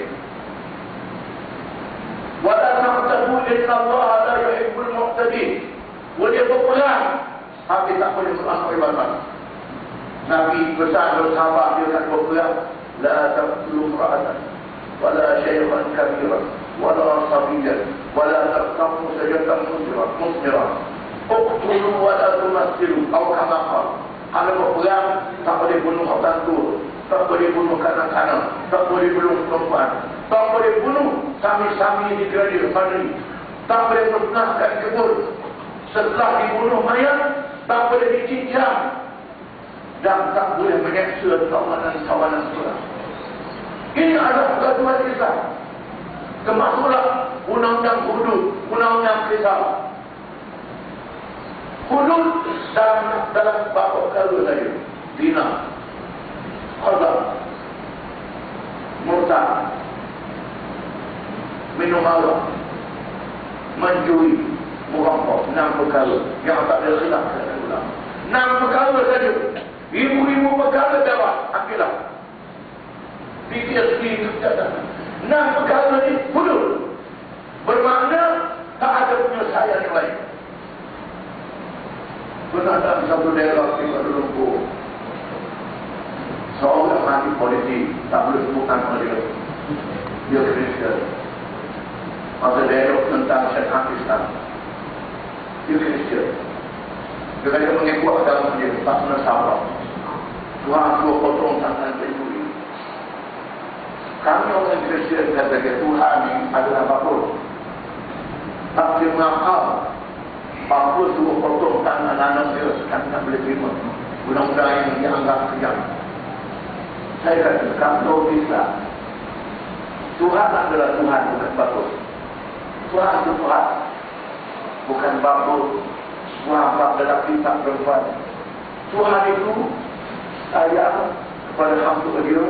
Wala ta'tabu inna Allah la yuhibbul mu'tadin. Boleh berperang, tapi tak boleh melampaui batas. Nabi pesan bersahabat dia nak berperang, la taqtulu imra'atan wala shaykhan kabiran wala sabiyyan wala taqtamu sajatan musmirah. Uqtulu wa la tumassilu atau kama qala. Kalau berperang tak boleh bunuh orang tua, tak boleh bunuh kanak-kanak, tak boleh bunuh perempuan, tak boleh bunuh sami-sami di gereja padri, tak boleh musnahkan kebun. Setelah dibunuh mayat, tak boleh dicincang dan tak boleh menyeksa tawanan-tawanan seorang. Ini adalah peraturan Islam. Termasuklah undang-undang hudud, undang-undang kisah. Hudud dalam beberapa perkara saja. Zina, qazaf, murtad, minum arak, mencuri, merampok. 6 perkara yang tak ada khilaf dalam ulama. 6 perkara saja. Ibu-ibu perkara jawab, ambillah. Fikir kebijakan. 6 perkara ini hudud. Bermakna tak ada penyelesaian yang lain. Pernah dalam satu daerah di Kuala Lumpur, seorang ahli politik, tak boleh sebutkan nama dia Kristian. Masa dialog tentang syariat Islam, dia Kristian. Dia kata mengaku agama dia, tak pernah sabar. Tuhan dua potong tangan pencuri. Kami orang Kristian kata Tuhan ini adalah bapa. Tak makam. Bapa dua potong tangan anak dia sekarang tak boleh terima. Mudah-mudahan yang dianggap kejam. Saya kata kalau bisa Tuhan adalah Tuhan bukan bapa. Tuhan itu Tuhan, bukan bapa. Tuhan bapa lelaki tak perempuan. Tuhan itu sayang kepada hamba dia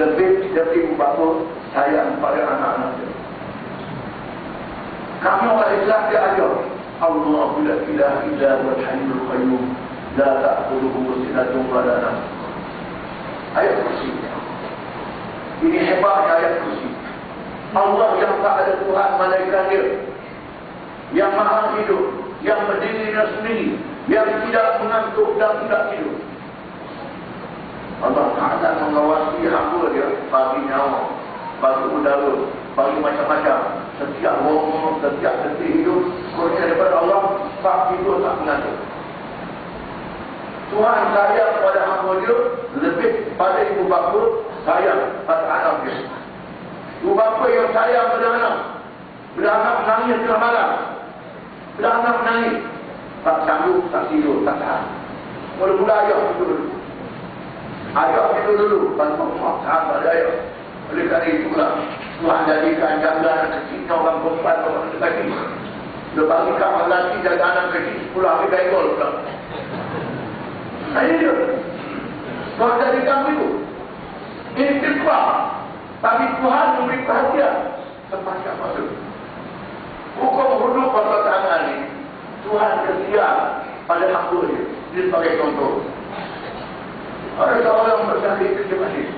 lebih dari bapa sayang pada anak-anak dia. Kami orang Islam dia ajar Allahu la ilaha illa huwal hayyul qayyum la ta'khudhuhu sinatun wa la nawm. Ayat kursi. Ini hebatnya ayat kursi. Allah yang tak ada Tuhan malaikat dia, yang maha hidup, yang berdiri dan sendiri, yang tidak mengantuk dan tidak tidur. Allah Ta'ala mengawasi hamba dia, bagi nyawa, bagi udara, bagi macam-macam. Setiap hormon, setiap detik hidup, kurnia daripada Allah, tak tidur, tak mengantuk. Tuhan sayang pada hamba dia lebih pada ibu bapa sayang pada anak dia. Ibu bapa yang sayang pada anak, bila anak menangis tengah malam, bila anak menangis, tak sanggup, tak tidur, tak tahan. Mula-mula ayah tidur dulu. Ayah tidur dulu, bantu tahan pada ayah. Oleh kerana itulah Tuhan jadikan jaga anak kecil orang perempuan orang lelaki. Dia bagi kamar lelaki jaga anak kecil 10 hari baikol pula. Ini dia. Tuhan jadikan itu. Ini fitrah. Tapi Tuhan memberi perhatian semacam itu. Hukum hudud pada tangan ini Tuhan setia pada hamba dia. Ini sebagai contoh. Ada seorang bersakit kerja masjid.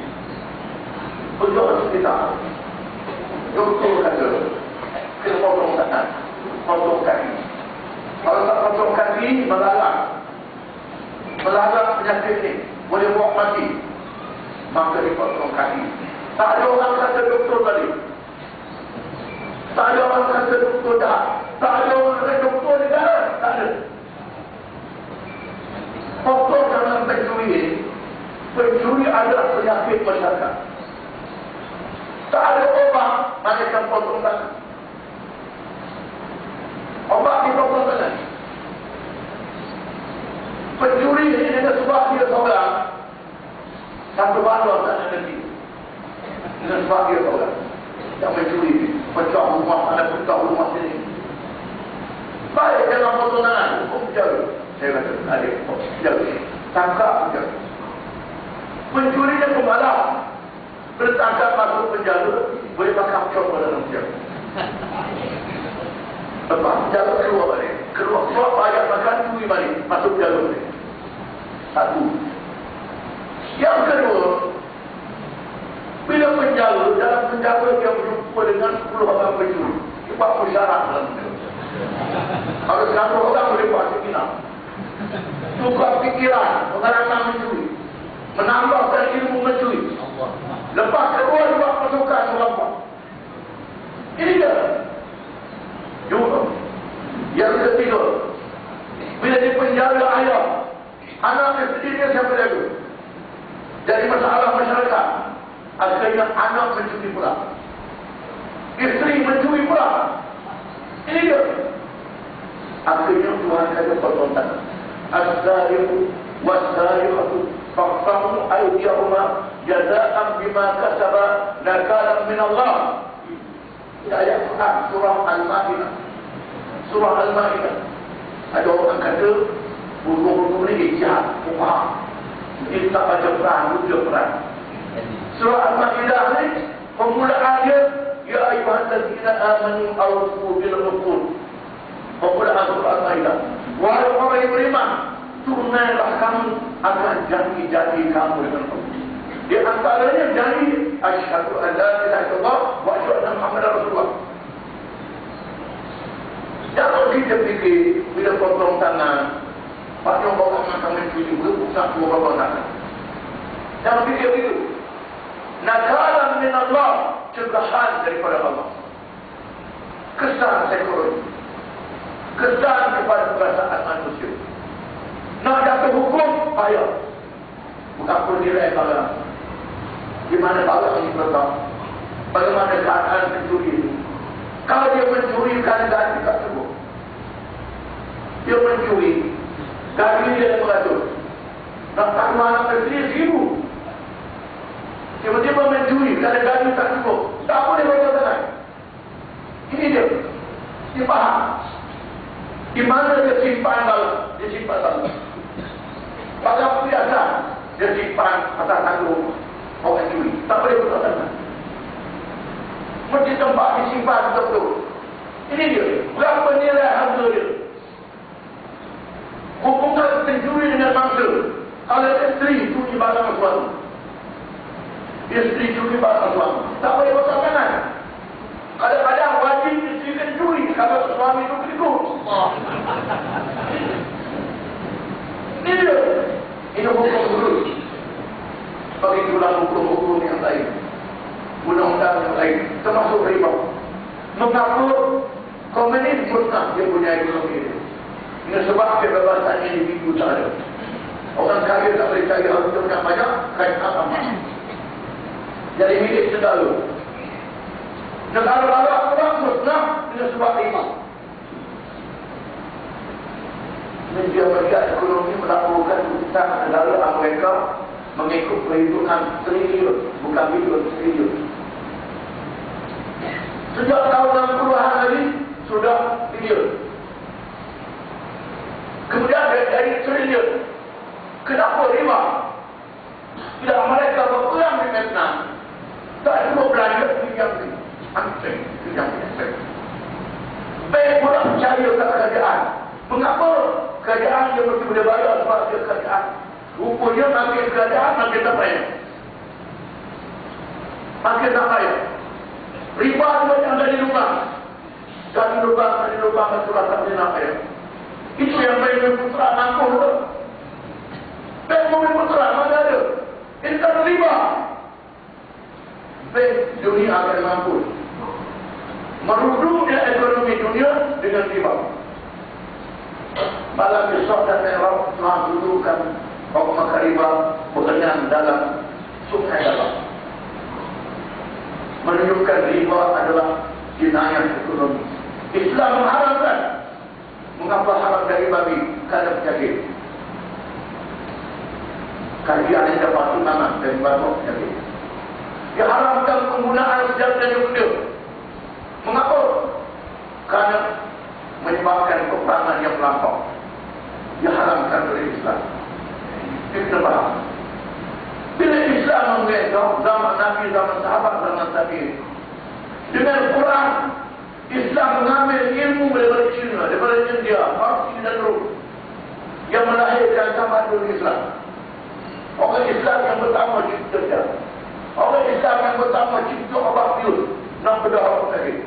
Betul kita. Doktor kata, kena potong tangan, potong kaki. Kalau tak potong kaki, melalang penyakit ini, boleh buat mati. Maka dipotong kaki. Tak ada orang kata doktor tadi. Tak ada orang kata doktor dah. Tak ada orang kata doktor negara. Tak ada. Potong dalam pencuri ini. Pencuri adalah penyakit masyarakat. Tak ada obat macam potong tangan. Obat dipotong tangan. Pencuri ini dengan sebab dia seorang satu balon tak ada nanti. Dengan sebab dia seorang yang mencuri, pecah rumah, ada pecah rumah sini. Baik dalam potong tangan, hukum jaga. Saya kata, adik, jaga. Tangkap jaga. Pencurinya pemalas. Bertangkap masuk penjara, boleh bakar copot dalam penjara. Lepas penjara keluar balik. Keluar bayar makan, curi balik. Masuk penjara balik. Satu. Yang kedua, bila penjara, dalam penjara dia berjumpa dengan 10 orang pencuri. 40 syarat dalam penjara. Kalau 100 orang boleh buat sekitar. Tukar fikiran, pengalaman mencuri. Menambahkan ilmu mencuri. Lepas kedua buat pasukan melampau. Ini dia. Dua. Yang ketiga, bila di penjara ayah, anaknya sendiri siapa jaga? Jadi masalah masyarakat. Akhirnya anak mencuri pula. Isteri mencuri pula. Ini dia. Akhirnya Tuhan kata potong tangan. As-sariqu was-sariqatu faqtahu aydiyahuma jazaan bima kasaba nakalan min Allah. Ayat Quran surah Al-Maidah. Surah Al-Maidah. Ada orang kata buku-buku ini jahat, faham. Ini tak baca Quran, baca Quran. Surah Al-Maidah ini permulaan dia ya ayyuhallazina amanu awfu bil uqud. Permulaan surah Al-Maidah. Wahai orang yang beriman, tunailah kamu akan janji-janji kamu dengan Allah. Di antaranya janji asyhadu an la ilaha illallah wa asyhadu anna Muhammadar Rasulullah. Jangan kita fikir bila potong tangan, banyak orang akan mencuri juga satu potong tangan. Jangan fikir itu. Nakalan min Allah, cegahan daripada Allah. Kesan psikologi, kesan kepada perasaan manusia. Nak jatuh hukum, payah. Apa nilai barang? Di mana barang ini letak? Bagaimana keadaan pencuri ini? Kalau dia mencuri keadaan tidak tersebut, dia mencuri gaji dia 500, nak mana menteri 1000, tiba-tiba mencuri kerana gaji tak cukup, tak boleh bayar tangan. Ini dia faham di mana dia simpan dalam, dia simpan dalam pada biasa, dia simpan atas tanggung orang curi, tak boleh bayar tangan. Mesti tempat disimpan betul-betul. Ini dia, berapa nilai harga dia. Hubungan pencuri dengan mangsa. Kalau isteri curi barang suami, isteri curi barang suami, tak boleh potong tangan. Kadang-kadang wajib isteri kan curi kalau suami itu berikut. Ini dia. Ini hukum dulu. Bagi tulang hukum-hukum yang lain, undang-undang yang lain, termasuk riba. Mengapa komunis musnah dia punya ekonomi ini? Ini sebab kebebasan individu tak ada. Orang kaya tak boleh cari harta yang banyak, kaya apa? Jadi milik segala. Negara-negara orang musnah dengan sebab riba. Media-media ekonomi melakukan keputusan negara Amerika mengikut perhitungan triliun, bukan bilion, triliun. Sejak tahun 60-an lagi sudah bilion. Kemudian dari triliun, kenapa riba? Bila mereka berperang di Vietnam, tak semua belanja pinjam anting, pinjam. Bank pula percaya pada kerajaan. Mengapa? Kerajaan dia mesti boleh bayar sebab dia kerajaan. Rupanya makin kerajaan makin tak payah. Makin tak payah. Riba juga yang dari lubang. Dari lubang surat tak boleh nak payah. Itu yang baik berputra mampu tu. Baik mobil putra mana ada? Ini kan riba. Baik dunia akan mampu meruduknya ekonomi dunia dengan riba. Malam besok dan merah telah dudukkan hukum riba berkenan dalam sungai dalam, menunjukkan riba adalah jenayah ekonomi. Islam mengharamkan. Mengapa haram dari babi? Kerana penyakit. Kajian yang dapat tunangan dari babi penyakit. Dia haramkan penggunaan senjata nuklear. Mengapa? Kerana menyebabkan peperangan yang melampau. Dia haramkan oleh Islam. Kita faham. Bila Islam mengenal zaman Nabi, zaman sahabat, zaman tabi'in, dengan Quran, Islam mengambil ilmu daripada China, daripada India, Parsi dan Rum, yang melahirkan tamadun Islam. Orang Islam yang pertama cipta dia. Orang Islam yang pertama cipta obat bius, nak bedah orang sakit.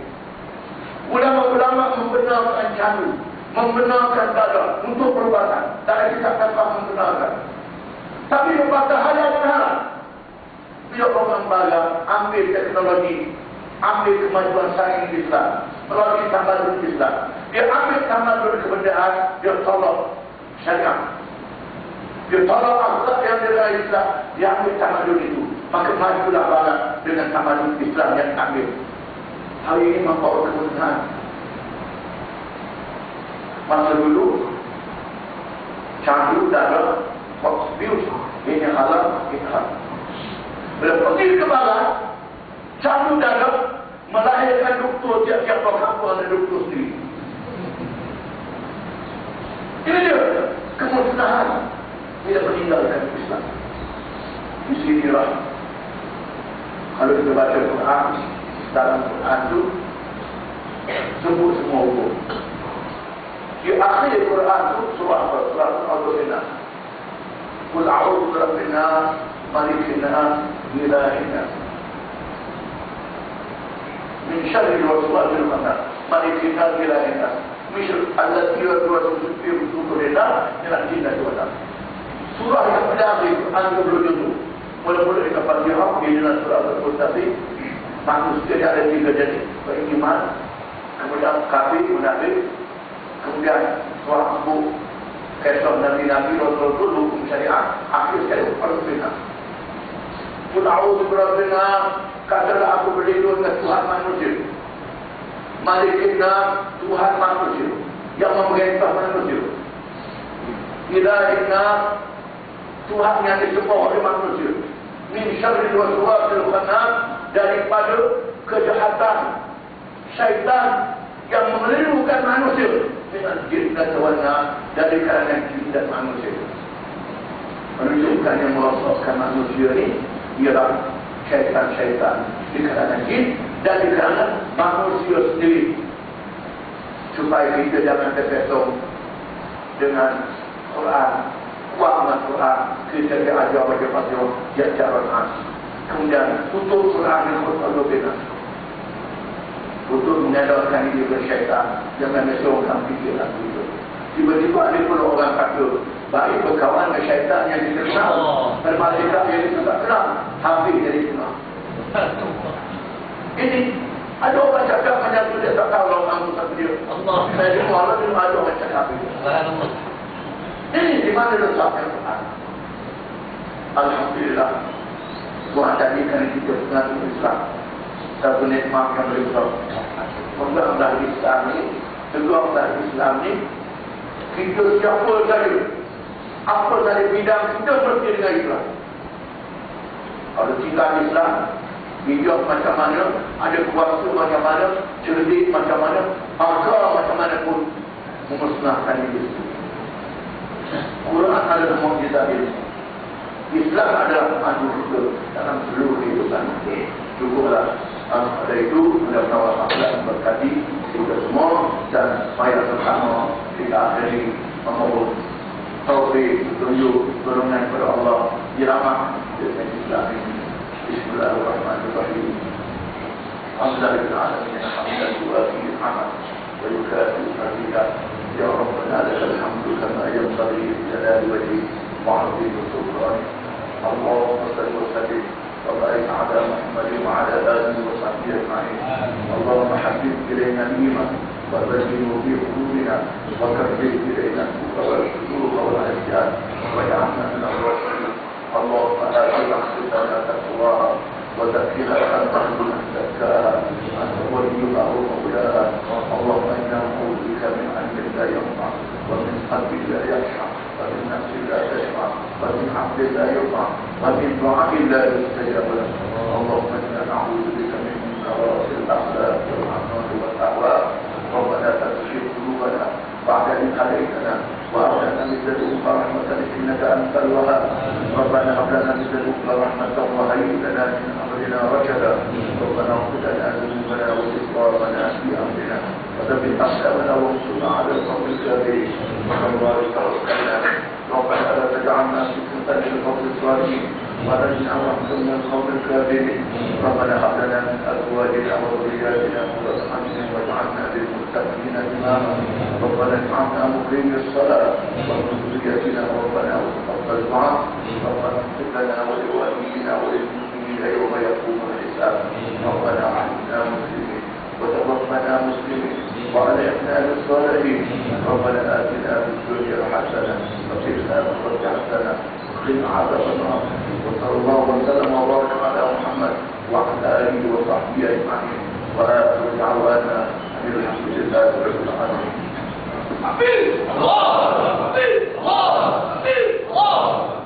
Ulama-ulama membenarkan candu, membenarkan dada untuk perubatan. Tak ada kita tanpa membenarkan. Tapi membahas halal dan haram. Bila orang baga ambil teknologi, ambil kemajuan sains Islam, melalui tamadun Islam, dia ambil tamadun kebendaan, dia tolak syariat, dia tolak akhlak yang dari Islam, dia ambil tamadun itu, maka majulah barat dengan tamadun Islam yang ambil. Hari ini membawa kemudahan. Masa dulu candu darah box bius ini halal ikhlas. Bila pergi ke barat, candu darah melahirkan doktor, tiap-tiap orang pun ada doktor sendiri. Ini dia kemusnahan bila meninggalkan Islam. Di sinilah kalau kita baca Quran, dalam Quran itu sebut semua hukum. Di akhir Quran itu surah Al-Nas. Qul a'udzu birabbin nas, malikin nas, ilahin nas. Min syarril waswasil khannas, malikin nas, ilahin nas. Misal allati yuwaswisu fi sudurin nas, minal jinnati wan nas. Surah yang berakhir Quran 20 juzuk. Mula-mula kita Fatihah, inilah surah Al-Mustaqim. Manusia ada 3 jenis, beriman, kemudian kafir, munafik, kemudian suatu Kisah Nabi-Nabi Rasul-Rasul hukum syariat, akhir sekali Rabbina. Qul a'udzu birabbina, katalah aku berlindung dengan Tuhan manusia. Malikina, Tuhan manusia yang memerintah manusia. Ilahina, Tuhan yang disembah oleh manusia. Min syarril waswasil khannas, daripada kejahatan syaitan yang mengelirukan manusia. Dengan jin dan tawana, dari kalangan jin dan manusia. Menunjukkan yang merosakkan manusia ini ialah syaitan-syaitan di kalangan jin dan di kalangan manusia sendiri. Supaya kita jangan terpesong dengan Quran, kuat Quran, kita diajar bagaimana dia Quran. Kemudian tutup Quran yang berbeda. Untuk menyadarkan diri kepada syaitan, jangan mesyuarkan fikiran itu. Tiba-tiba ada pula orang kata baik berkawan dengan syaitan yang kita kenal, dan malaikat yang kita tak kenal, habis jadi kenal. Ini ada orang cakap macam tu, dia tak tahu orang kamu tak dia. Saya dengar Allah dia ada orang cakap itu. Ini di mana letaknya Tuhan? Alhamdulillah, Tuhan jadikan kita pengaruh Islam satu nikmat yang boleh besar. Pegang Islam ni, pegang Islam ni, kita siapa saja, apa saja bidang kita mesti dengan Islam. Kalau tinggal Islam, hidup macam mana, ada kuasa macam mana, cerdik macam mana, harga macam mana pun memusnahkan diri. Quran adalah mukjizat ini. Islam adalah pandu kita dalam seluruh kehidupan. Cukuplah. Pada itu, mudah-mudahan Allah berkati kita semua dan supaya bersama kita akhiri memohon taufik, tunjuk, pertolongan kepada Allah dirahmat dengan Islam ini. Bismillahirrahmanirrahim. Alhamdulillahirrahmanirrahim. Alhamdulillahirrahmanirrahim. Wa yukatu fadila. Ya Rabbana lakal hamdu kama yanbaghi li jalali wajhi wa 'azimi sultani. Allahumma salli wa sallim وبارك على محمد وعلى اله وصحبه اجمعين. اللهم حبب الينا الايمان وزينه في قلوبنا وكره الينا الكفر والفسوق والعصيان واجعلنا من الراشدين. اللهم ات نفسنا تقواها وزكها انت خير من زكاها انت وليها ومولاها. اللهم انا نعوذ بك من علم لا ينفع ومن قلب لا يخشع ومن نفس لا تشبع ومن عبد لا يطاع ومن دعاء لا يستجاب له. اللهم انا نعوذ بك من منكرات الاخلاق والامراض والاهواء. ربنا لا تزغ قلوبنا بعد إذ هديتنا وهب لنا من لدنك رحمة إنك أنت الوهاب. ربنا هب لنا من لدنك رحمة وهيئ لنا من أمرنا رشدا. ربنا اغفر لنا ذنوبنا وإسرافنا في أمرنا وثبت أقدامنا وانصرنا على القوم الكافرين. ربنا توكلنا ربنا لا تجعلنا فتنة للقوم الظالمين ونجنا واحكمنا من القوم الكافرين. ربنا هب لنا من أزواجنا وذرياتنا قرة أعين واجعلنا للمتقين إماما. ربنا اجعلنا مقيمي الصلاة ومن ذريتنا ربنا وتقبل دعاء. ربنا اغفر لنا ولوالدينا وللمؤمنين يوم يقوم الحساب. ربنا علمنا مسلمين وتوفنا مسلمين وعلينا بالصالحين. ربنا آتنا في الدنيا حسنة وفي الآخرة حسنة وقنا عذاب النار. وصلى الله وسلم وبارك على محمد وعلى آله وصحبه أجمعين. وآخر دعوانا أن الحمد لله رب العالمين. حفيظ الله حفيظ الله حفيظ الله.